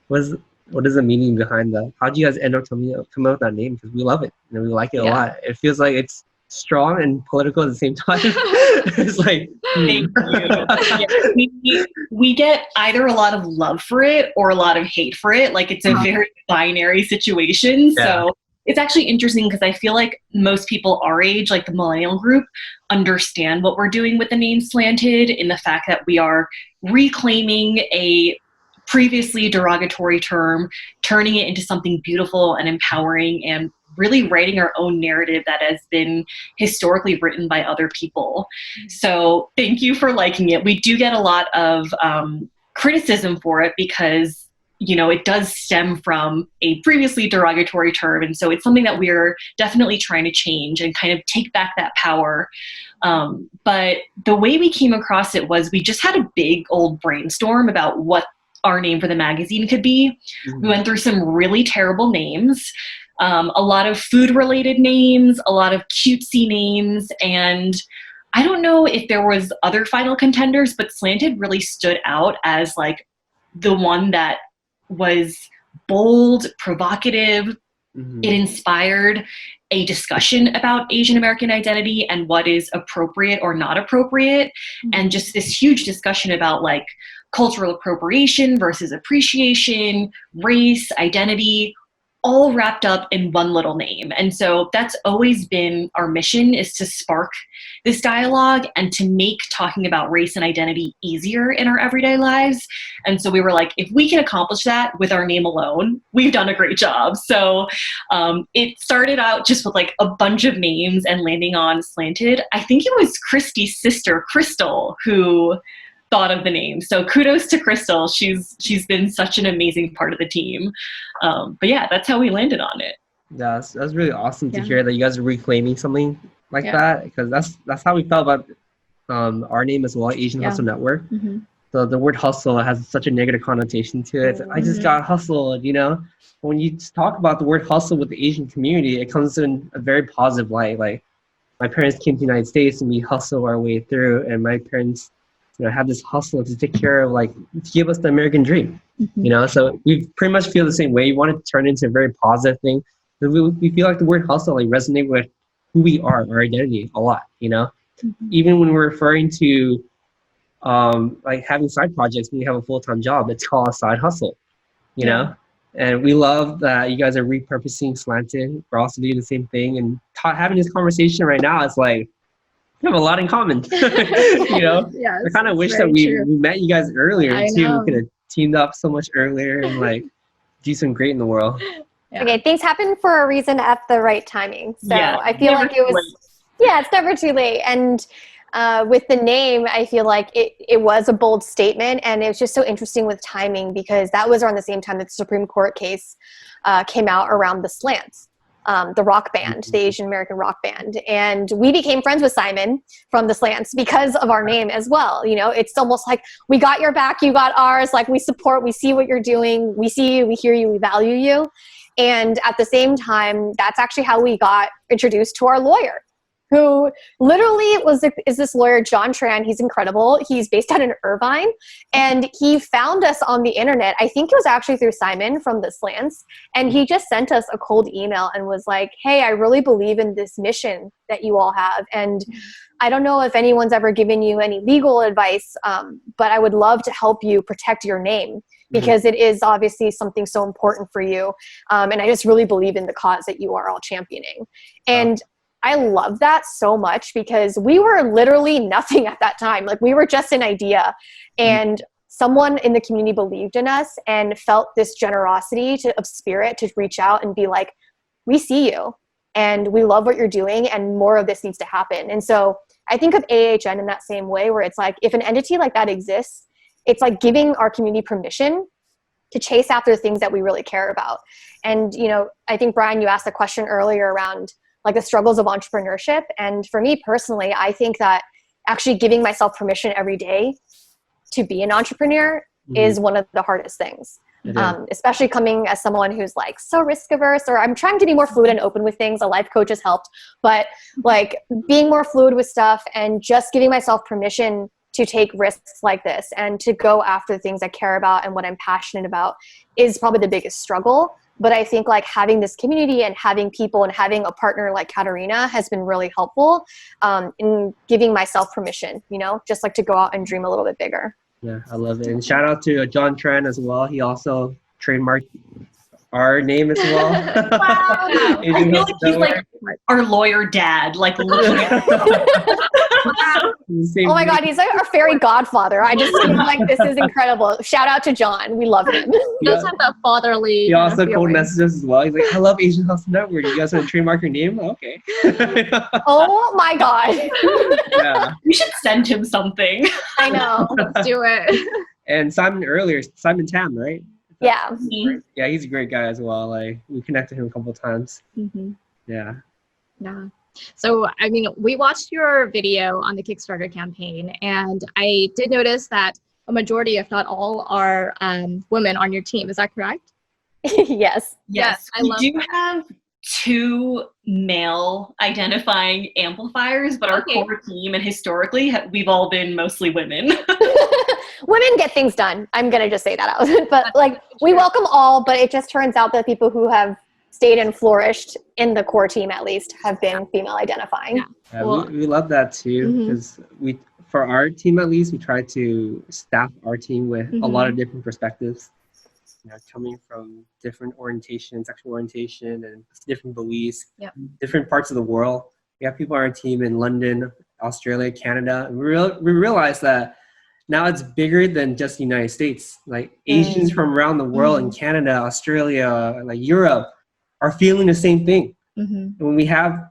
What is the meaning behind that? How'd you guys end up coming up with that name? Because we love it and we like it a lot. It feels like it's strong and political at the same time. It's like, thank you. We get either a lot of love for it or a lot of hate for it. Like it's a very binary situation. So it's actually interesting because I feel like most people our age, like the millennial group, understand what we're doing with the name Slant'd in the fact that we are reclaiming a previously derogatory term, turning it into something beautiful and empowering, and really writing our own narrative that has been historically written by other people. So thank you for liking it. We do get a lot of criticism for it because you know, it does stem from a previously derogatory term. And so it's something that we're definitely trying to change and kind of take back that power. But the way we came across it was we just had a big old brainstorm about what our name for the magazine could be. We went through some really terrible names, a lot of food related names, a lot of cutesy names. And I don't know if there was other final contenders, but Slant'd really stood out as like the one that was bold, provocative. It inspired a discussion about Asian American identity and what is appropriate or not appropriate. And just this huge discussion about like cultural appropriation versus appreciation, race, identity, all wrapped up in one little name. And so that's always been our mission, is to spark this dialogue and to make talking about race and identity easier in our everyday lives. And so we were like, if we can accomplish that with our name alone, we've done a great job. So it started out just with like a bunch of names and landing on Slant'd. I think it was Krystie's sister, Crystal, who thought of the name. So kudos to Crystal. She's been such an amazing part of the team. But yeah, that's how we landed on it. Yeah, that's really awesome to hear that you guys are reclaiming something like that, because that's how we felt about our name as well, Asian Hustle Network. So the word hustle has such a negative connotation to it. I just got hustled, you know. When you talk about the word hustle with the Asian community, it comes in a very positive light. Like, my parents came to the United States and we hustle our way through, and my parents, you know, have this hustle to take care of, like, to give us the American dream, you know. So we pretty much feel the same way. You want to turn it into a very positive thing. We feel like the word hustle like resonate with who we are, our identity a lot, you know. Even when we're referring to like having side projects when you have a full-time job, it's called a side hustle, you know. And we love that you guys are repurposing Slant'd. We're also doing the same thing, and having this conversation right now, it's like we have a lot in common. You know, I kind of wish that we met you guys earlier too. We could have teamed up so much earlier and like do some great in the world. Okay, things happen for a reason at the right timing. So I feel like it was, it's never too late. And with the name, I feel like it was a bold statement, and it was just so interesting with timing, because that was around the same time that the Supreme Court case came out around the Slant'd, the rock band, the Asian American rock band. And we became friends with Simon from the Slant'd because of our name as well. You know, it's almost like we got your back, you got ours. Like, we support, we see what you're doing, we see you, we hear you, we value you. And at the same time, that's actually how we got introduced to our lawyer, who literally is this lawyer, John Tran. He's incredible. He's based out in Irvine, and he found us on the internet. I think it was actually through Simon from the Slant'd, and he just sent us a cold email and was like, hey, I really believe in this mission that you all have, and I don't know if anyone's ever given you any legal advice, but I would love to help you protect your name, because it is obviously something so important for you, and I just really believe in the cause that you are all championing. And I love that so much, because we were literally nothing at that time. Like, we were just an idea, and someone in the community believed in us and felt this generosity of spirit to reach out and be like, we see you and we love what you're doing, and more of this needs to happen. And so I think of AHN in that same way, where it's like, if an entity like that exists, it's like giving our community permission to chase after the things that we really care about. And, you know, I think, Brian, you asked a question earlier around like the struggles of entrepreneurship. And for me personally, I think that actually giving myself permission every day to be an entrepreneur is one of the hardest things. Especially coming as someone who's like so risk averse, or I'm trying to be more fluid and open with things. A life coach has helped, but like being more fluid with stuff and just giving myself permission to take risks like this and to go after the things I care about and what I'm passionate about is probably the biggest struggle. But I think like having this community and having people and having a partner like Katerina has been really helpful in giving myself permission, you know, just like to go out and dream a little bit bigger. Yeah, I love it. And shout out to John Tran as well. He also trademarked our name as well. Wow. I feel like he's like our lawyer dad, like literally. Oh my God, he's like our fairy godfather. I just feel like this is incredible. Shout out to John. We love him. He does have that fatherly. He also cold messages as well. He's like, I love Asian Hustle Network. You guys want to trademark your name? Okay. Oh my God. Yeah. We should send him something. I know. Let's do it. And Simon Tam, right? Yeah. Yeah, he's a great guy as well. Like, we connected him a couple of times. Yeah. Yeah. So, I mean, we watched your video on the Kickstarter campaign, and I did notice that a majority, if not all, are women on your team. Is that correct? Yes. Yes. I love we do that. have 2 male identifying amplifiers, but our core team and historically we've all been mostly women. Women get things done. I'm going to just say that out. But like, we welcome all, but it just turns out that people who have stayed and flourished in the core team, at least, have been female identifying. Yeah, we love that too, because for our team, at least, we try to staff our team with a lot of different perspectives. Coming from different orientations, sexual orientation, and different beliefs, different parts of the world. We have people on our team in London, Australia, Canada. And we realize that now it's bigger than just the United States. Like Asians from around the world in Canada, Australia, like Europe, are feeling the same thing. And when we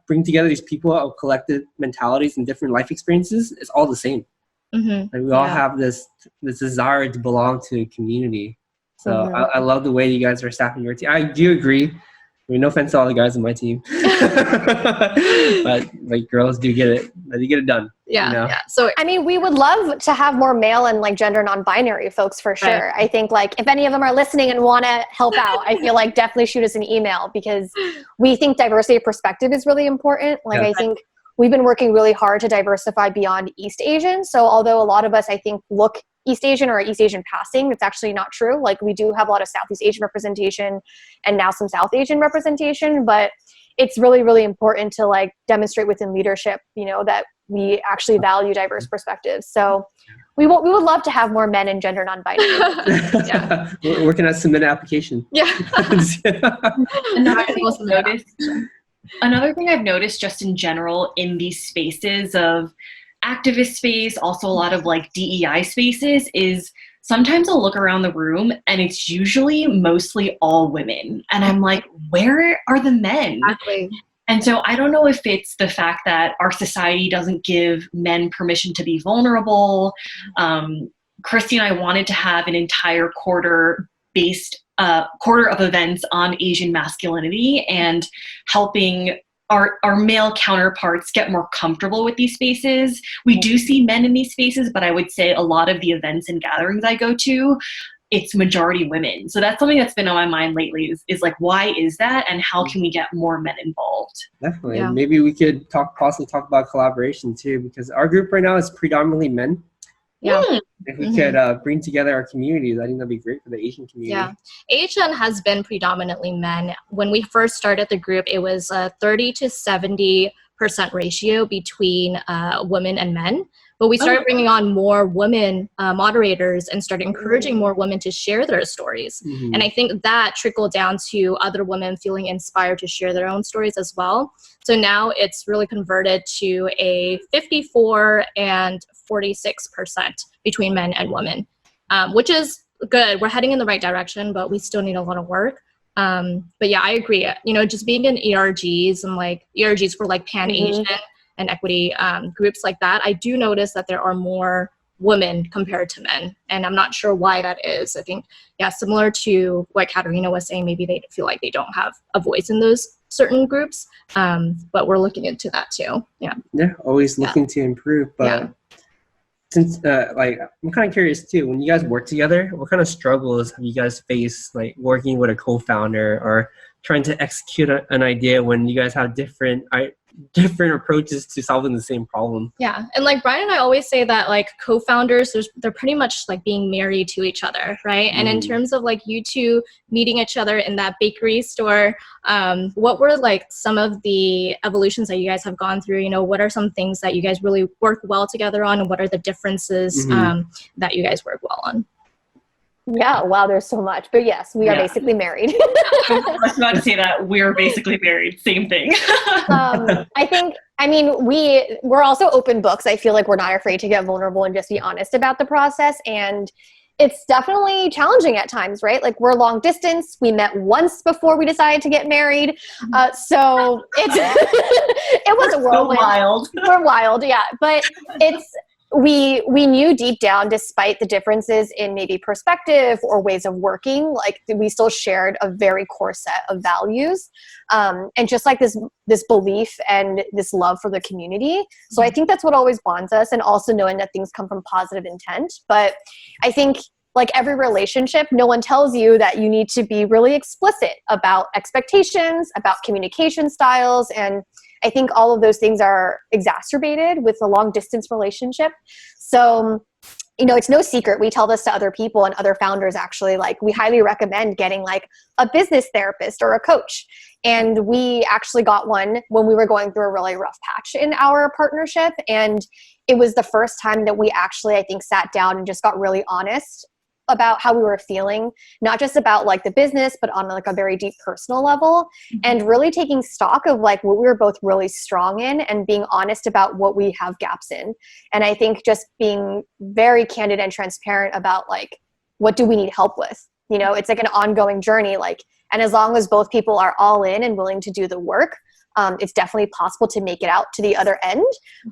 bring together these people of collective mentalities and different life experiences, it's all the same. Like we all have this desire to belong to a community. So I love the way you guys are staffing your team. I do agree. I mean, no offense to all the guys on my team, but like girls do get it. They get it done. Yeah. So I mean, we would love to have more male and like gender non-binary folks for sure. Right. I think like if any of them are listening and want to help out, I feel like definitely shoot us an email because we think diversity of perspective is really important. Like I think we've been working really hard to diversify beyond East Asian. So although a lot of us, I think, look East Asian or East Asian passing, it's actually not true. Like we do have a lot of Southeast Asian representation and now some South Asian representation, but it's really, really important to like demonstrate within leadership, that we actually value diverse perspectives. So we would love to have more men and gender non-binary. We're working on submit an application. Another thing I've noticed just in general in these spaces of activist space, also a lot of like DEI spaces, is sometimes I'll look around the room and it's usually mostly all women. And I'm like, where are the men? Exactly. And so I don't know if it's the fact that our society doesn't give men permission to be vulnerable. Krystie and I wanted to have an entire quarter of events on Asian masculinity and helping our male counterparts get more comfortable with these spaces. We do see men in these spaces, but I would say a lot of the events and gatherings I go to, it's majority women. So that's something that's been on my mind lately is like, why is that? And how can we get more men involved? Definitely. Yeah. Maybe we could possibly talk about collaboration too, because our group right now is predominantly men. Yeah. If we could bring together our communities, I think that'd be great for the Asian community. Yeah. Asian has been predominantly men. When we first started the group, it was a 30 to 70% ratio between women and men. But we started bringing on more women moderators and started encouraging more women to share their stories. And I think that trickled down to other women feeling inspired to share their own stories as well. So now it's really converted to a 54 and 46% between men and women, which is good. We're heading in the right direction, but we still need a lot of work. But yeah, I agree. Just being in ERGs and like ERGs for like Pan-Asian and equity groups like that, I do notice that there are more women compared to men. And I'm not sure why that is. I think, similar to what Katerina was saying, maybe they feel like they don't have a voice in those certain groups. But we're looking into that too. Yeah, always looking to improve. But since, I'm kind of curious too, when you guys work together, what kind of struggles have you guys faced, like working with a co-founder or trying to execute an idea when you guys have different approaches to solving the same problem? Yeah. And like Brian and I always say that like co-founders, they're pretty much like being married to each other, right? And in terms of like you two meeting each other in that bakery store, what were like some of the evolutions that you guys have gone through? What are some things that you guys really work well together on, and what are the differences that you guys work well on? Yeah, wow, there's so much. But yes, we are basically married. I was about to say that we're basically married. Same thing. We're also open books. I feel like we're not afraid to get vulnerable and just be honest about the process. And it's definitely challenging at times, right? Like we're long distance. We met once before we decided to get married. So it was a whirlwind. So wild. We're wild, yeah. But we knew deep down, despite the differences in maybe perspective or ways of working, like we still shared a very core set of values, and just like this belief and this love for the community. So I think that's what always bonds us, and also knowing that things come from positive intent. But I think like every relationship, no one tells you that you need to be really explicit about expectations, about communication styles, and I think all of those things are exacerbated with a long distance relationship. So you know, it's no secret. We tell this to other people and other founders, actually. Like, we highly recommend getting like a business therapist or a coach. And we actually got one when we were going through a really rough patch in our partnership. And it was the first time that we actually, I think, sat down and just got really honest about how we were feeling, not just about like the business, but on like a very deep personal level, and really taking stock of like what we were both really strong in and being honest about what we have gaps in. And I think just being very candid and transparent about like, what do we need help with? You know, it's like an ongoing journey. Like, and as long as both people are all in and willing to do the work, it's definitely possible to make it out to the other end.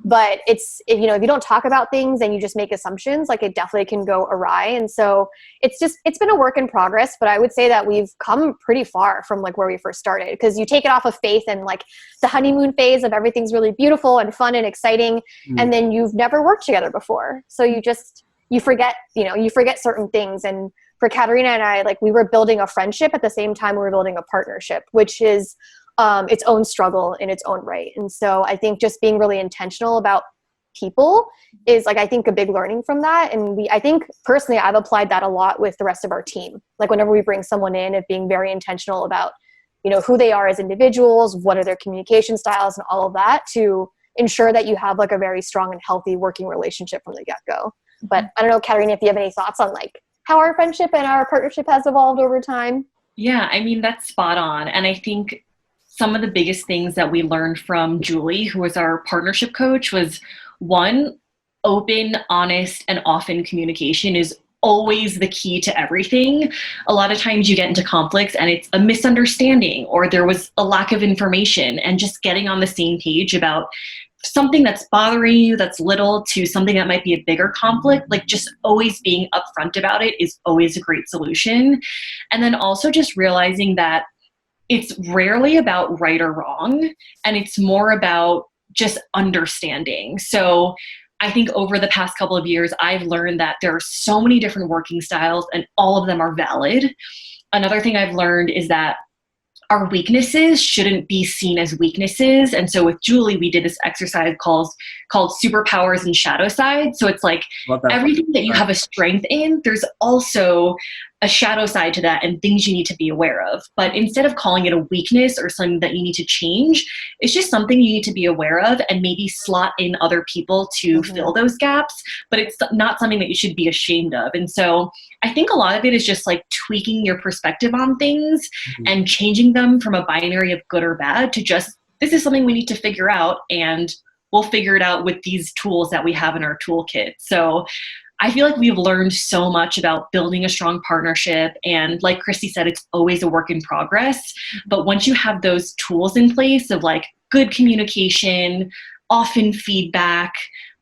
But it's, you know, if you don't talk about things and you just make assumptions, like, it definitely can go awry. And so it's been a work in progress, but I would say that we've come pretty far from like where we first started, because you take it off of faith and like the honeymoon phase of everything's really beautiful and fun and exciting. And then you've never worked together before. So you forget certain things. And for Katerina and I, like, we were building a friendship at the same time we were building a partnership, which is its own struggle in its own right. And so I think just being really intentional about people is like, I think, a big learning from that. And I think personally, I've applied that a lot with the rest of our team. Like, whenever we bring someone in, of being very intentional about, you know, who they are as individuals, what are their communication styles and all of that, to ensure that you have like a very strong and healthy working relationship from the get-go. But I don't know, Katerina, if you have any thoughts on like how our friendship and our partnership has evolved over time. Yeah, I mean, that's spot on. And I think some of the biggest things that we learned from Julie, who was our partnership coach, was one, open, honest, and often communication is always the key to everything. A lot of times you get into conflicts and it's a misunderstanding, or there was a lack of information, and just getting on the same page about something that's bothering you that's little to something that might be a bigger conflict, like just always being upfront about it is always a great solution. And then also just realizing that it's rarely about right or wrong, and it's more about just understanding. So I think over the past couple of years, I've learned that there are so many different working styles and all of them are valid. Another thing I've learned is that our weaknesses shouldn't be seen as weaknesses. And so with Julie, we did this exercise called superpowers and shadow side. So it's like everything that you have a strength in, there's also a shadow side to that and things you need to be aware of. But instead of calling it a weakness or something that you need to change, it's just something you need to be aware of and maybe slot in other people to fill those gaps. But it's not something that you should be ashamed of. And so I think a lot of it is just like tweaking your perspective on things and changing them from a binary of good or bad to just, this is something we need to figure out, and we'll figure it out with these tools that we have in our toolkit. So I feel like we've learned so much about building a strong partnership. And like Krystie said, it's always a work in progress. But once you have those tools in place of like good communication, often feedback,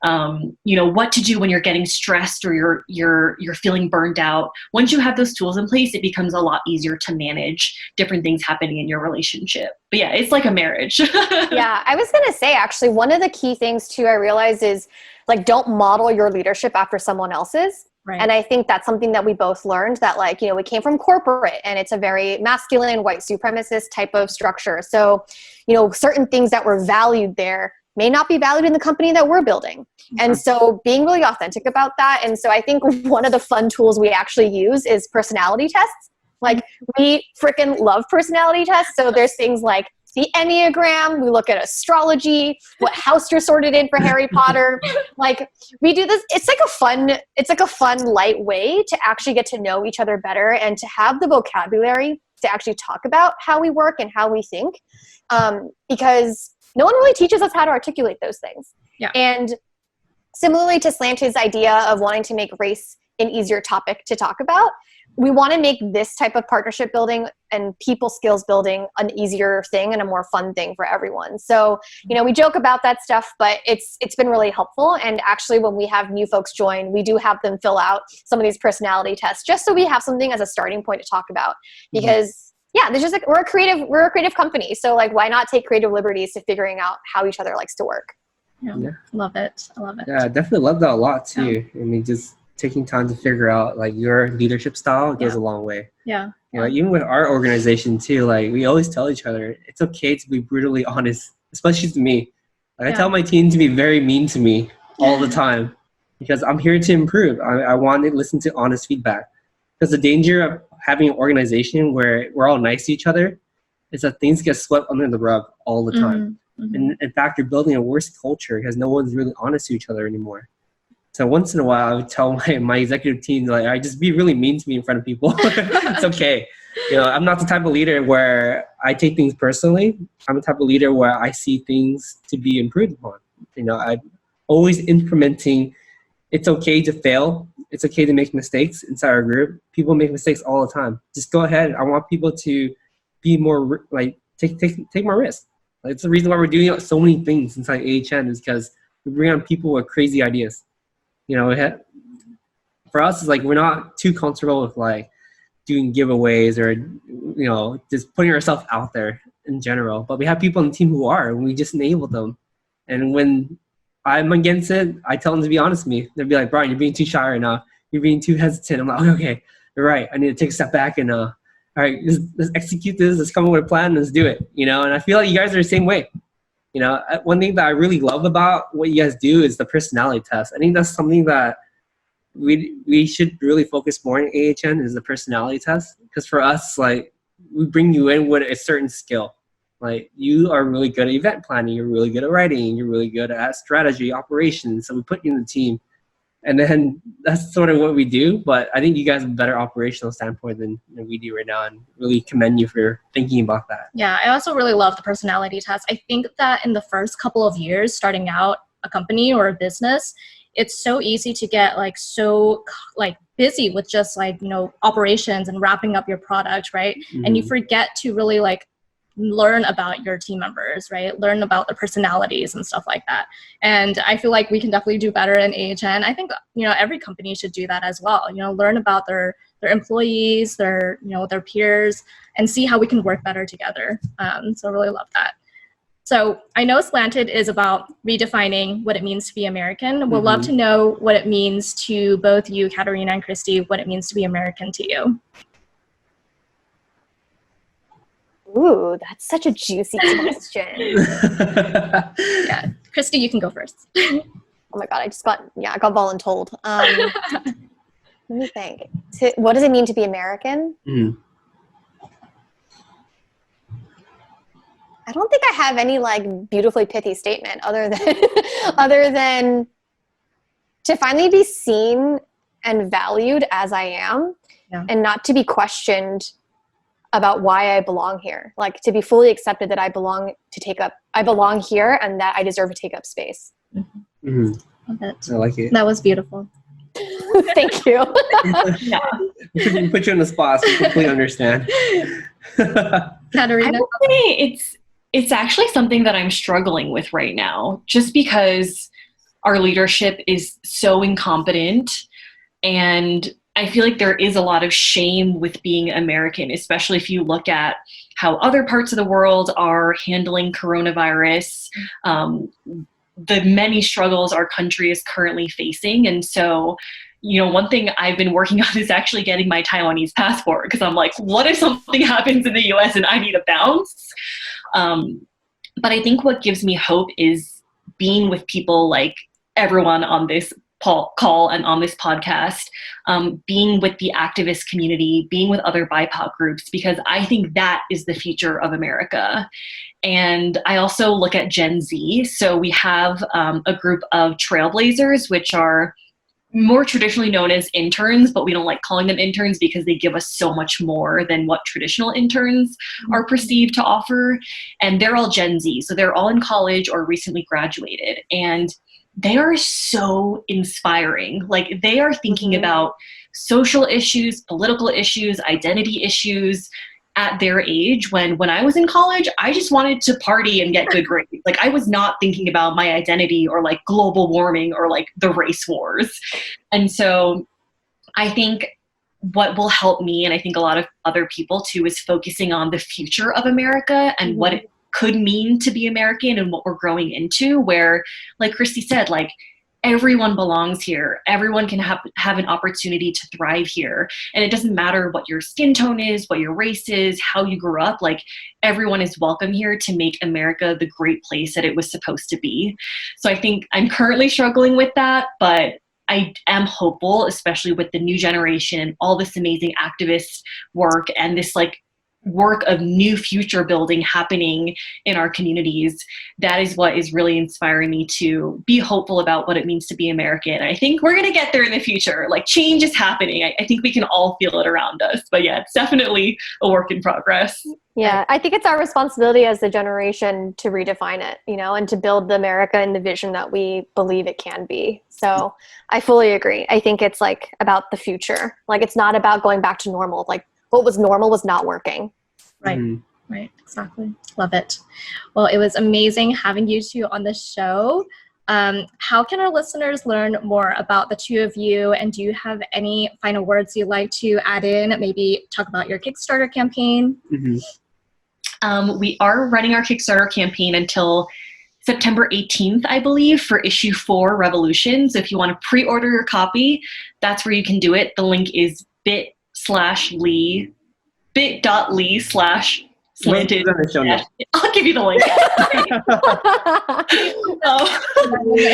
you know, what to do when you're getting stressed or you're feeling burned out. Once you have those tools in place, it becomes a lot easier to manage different things happening in your relationship. But yeah, it's like a marriage. Yeah, I was going to say, actually, one of the key things too, I realized is like, don't model your leadership after someone else's. Right. And I think that's something that we both learned, that like, you know, we came from corporate and it's a very masculine, white supremacist type of structure. So, you know, certain things that were valued there may not be valued in the company that we're building. And so being really authentic about that. And so I think one of the fun tools we actually use is personality tests. Like, we freaking love personality tests. So there's things like the Enneagram, we look at astrology, what house you're sorted in for Harry Potter. Like, we do this. It's like a fun, light way to actually get to know each other better and to have the vocabulary to actually talk about how we work and how we think. Because no one really teaches us how to articulate those things. Yeah. And similarly to Slant'd's idea of wanting to make race an easier topic to talk about, we want to make this type of partnership building and people skills building an easier thing and a more fun thing for everyone. So, you know, we joke about that stuff, but it's been really helpful. And actually, when we have new folks join, we do have them fill out some of these personality tests just so we have something as a starting point to talk about. Because yeah, there's just like, we're a creative company. So like, why not take creative liberties to figuring out how each other likes to work? Yeah. Love it. I love it. Yeah, I definitely love that a lot too. Yeah. I mean, just taking time to figure out like your leadership style goes a long way. Yeah. You know, even with our organization too, like we always tell each other, it's okay to be brutally honest, especially to me. Like I tell my team to be very mean to me all the time. because I'm here to improve. I want to listen to honest feedback, because the danger of having an organization where we're all nice to each other is that things get swept under the rug all the time. And in fact, you're building a worse culture because no one's really honest to each other anymore. So once in a while, I would tell my executive team, like, I just be really mean to me in front of people. It's okay. I'm not the type of leader where I take things personally. I'm the type of leader where I see things to be improved upon. I'm always implementing. It's okay to fail. It's okay to make mistakes inside our group. People make mistakes all the time. Just go ahead. I want people to be more take more risks. It's the reason why we're doing so many things inside AHN, is because we bring on people with crazy ideas. For us, it's like we're not too comfortable with like doing giveaways or just putting ourselves out there in general. But we have people on the team who are, and we just enable them. And when I'm against it, I tell them to be honest with me. They'll be like, Brian, you're being too shy right now. You're being too hesitant. I'm like, okay, you're right. I need to take a step back and all right, let's execute this. Let's come up with a plan. Let's do it. And I feel like you guys are the same way. One thing that I really love about what you guys do is the personality test. I think that's something that we should really focus more on AHN, is the personality test. Because for us, like, we bring you in with a certain skill. Like, you are really good at event planning. You're really good at writing. You're really good at strategy, operations. So we put you in the team. And then that's sort of what we do. But I think you guys have a better operational standpoint than we do right now, and really commend you for thinking about that. Yeah, I also really love the personality test. I think that in the first couple of years starting out a company or a business, it's so easy to get so busy with just operations and wrapping up your product, right? And you forget to really learn about your team members, right? Learn about their personalities and stuff like that. And I feel like we can definitely do better in AHN. I think, every company should do that as well. Learn about their employees, their peers, and see how we can work better together. So I really love that. So I know Slant'd is about redefining what it means to be American. We'd love to know what it means to both you, Katerina and Krystie, what it means to be American to you. Ooh, that's such a juicy question. Yeah, Krystie, you can go first. Oh my God, I got voluntold. Let me think. What does it mean to be American? I don't think I have any beautifully pithy statement other than to finally be seen and valued as I am, and not to be questioned about why I belong here. To be fully accepted that I belong here and that I deserve to take up space. I like it. That was beautiful. Thank you. Yeah. Put you on the spot, so you completely understand. Katerina? I would say it's actually something that I'm struggling with right now, just because our leadership is so incompetent, and I feel like there is a lot of shame with being American, especially if you look at how other parts of the world are handling coronavirus, the many struggles our country is currently facing. And so, one thing I've been working on is actually getting my Taiwanese passport, because I'm like, what if something happens in the US and I need to bounce? But I think what gives me hope is being with people like everyone on this call and on this podcast, being with the activist community, being with other BIPOC groups, because I think that is the future of America. And I also look at Gen Z. So we have a group of trailblazers, which are more traditionally known as interns, but we don't like calling them interns because they give us so much more than what traditional interns are perceived to offer. And they're all Gen Z. So they're all in college or recently graduated. And they are so inspiring. They are thinking about social issues, political issues, identity issues at their age. When I was in college, I just wanted to party and get good grades. I was not thinking about my identity or global warming or the race wars. And so I think what will help me, and I think a lot of other people too, is focusing on the future of America and what it could mean to be American and what we're growing into, where, like Krystie said, everyone belongs here. Everyone can have an opportunity to thrive here. And it doesn't matter what your skin tone is, what your race is, how you grew up, everyone is welcome here to make America the great place that it was supposed to be. So I think I'm currently struggling with that, but I am hopeful, especially with the new generation, all this amazing activist work and this like work of new future building happening in our communities. That is what is really inspiring me to be hopeful about what it means to be American. I think we're going to get there in the future. Like change is happening. I think we can all feel it around us. But yeah, it's definitely a work in progress. Yeah, I think it's our responsibility as the generation to redefine it, and to build the America in the vision that we believe it can be. So I fully agree. I think it's like about the future. Like it's not about going back to normal. Like what was normal was not working. Right. Right. Exactly. Love it. Well, it was amazing having you two on the show. How can our listeners learn more about the two of you? And do you have any final words you'd like to add in? Maybe talk about your Kickstarter campaign. We are running our Kickstarter campaign until September 18th, I believe, for issue 4, Revolution. So if you want to pre-order your copy, that's where you can do it. The link is bit.ly/Slant'd. I'll give you the link.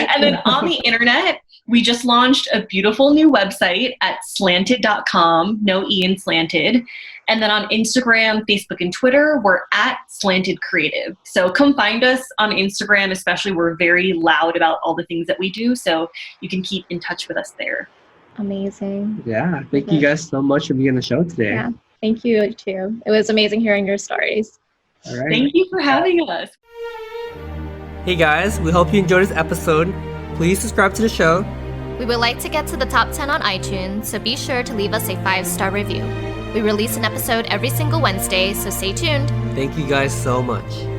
And then on the internet, we just launched a beautiful new website at slant'd.com, no E in Slant'd. And then on Instagram, Facebook, and Twitter, we're at Slant'd Creative. So come find us on Instagram, especially. We're very loud about all the things that we do. So you can keep in touch with us there. Amazing. Yeah. Thank you guys so much for being on the show today. Yeah. Thank you too. It was amazing hearing your stories. All right. Thank you for having us. Hey guys, we hope you enjoyed this episode. Please subscribe to the show. We would like to get to the top 10 on iTunes, so be sure to leave us a 5-star review. We release an episode every single Wednesday, so stay tuned. Thank you guys so much.